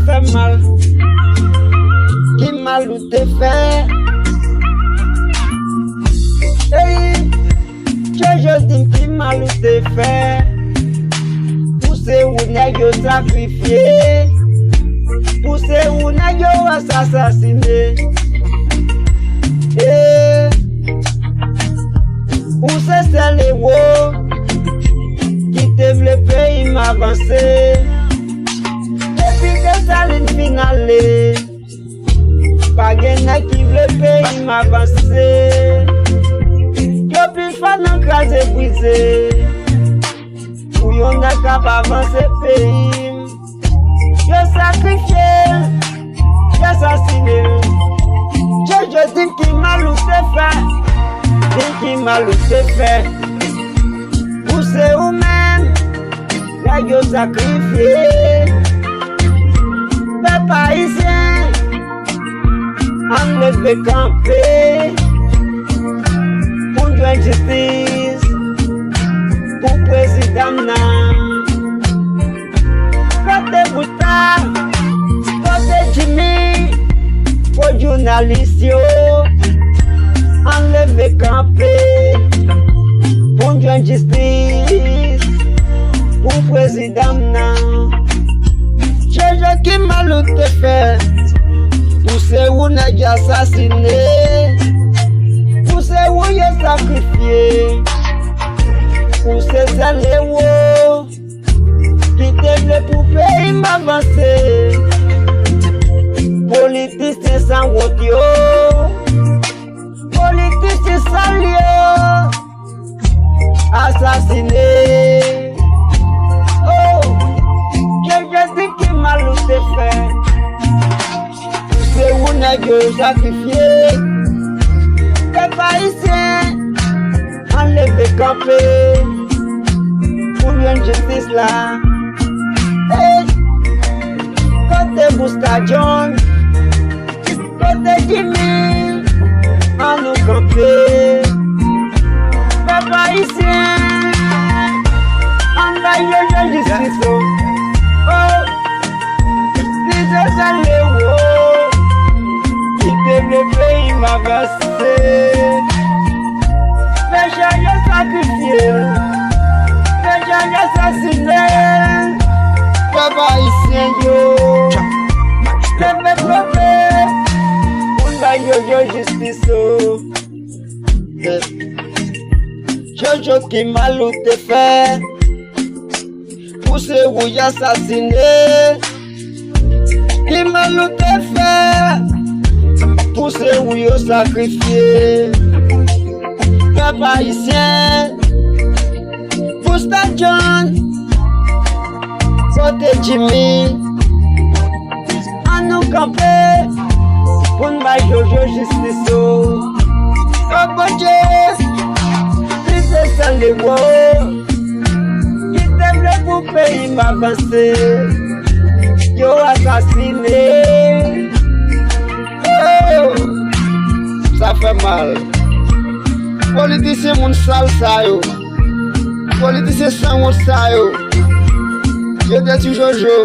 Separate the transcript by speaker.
Speaker 1: fait mal. Qui mal ou te fait? Hey, je dis qui mal ou te fait? Poussez ou nèg yo sacrifié, poussez ou nèg yo assassiné. Eh, ou c'est les héros qui te vle pays m'avancer. Depuis que ça ligne finale, pas gen nèg qui vle pays m'avancer. Yo plus fan nan krasé brisé. Pour yon n'a qu'à avancer pays. Yo sacrifié, yo assassiné. Je dis qui mal ou te fait, dis qui mal ou te fait. Poussez ou même, y'a yo sacrifié. Peuple haïtien, enlevé camper. Pour une justice, pour président nan. Côté Bouta, côté Jimmy, pour journaliste yo, enlevé camper. Pour une justice, pour président nan. Je qui mal ou te fait, poussez ou nèg assassiné, poussez ou y'a sacrifié. Poussez les héros qui te vle pour pays m'avancer. Politiciens sans route yo, politiciens sans lieu, assassinés. Oh, je dis qui mal ou te fait. Poussez ou nèg yo sacrifié. Peuple haïtien, enlevé camper. Pour une justice là. Hey, côté Bousta John, côté Jimmy, en nous camper. Peuple haïtien, en la justice. Oh, lisez ça les mots, qui te le pays m'avancer. Les gens y sacrifié, les gens y assassiné. Peuple haïtien yo, le peuple pour la justice. Jojo qui mal ou te fait, poussez ou y assassiné. Qui mal ou te fait, poussez ou y sacrifié. Peuple haïtien, Bousta John, côté Jimmy, en nous camper pour nous jojo justice. Oh bon Dieu, lisez ça les mots qui te vle pour pays m'avancer. Yo assassiné. Oh, ça fait mal. Politicien moun sale sa yo, politicien sans moun sa yo. Yo te tu Jojo.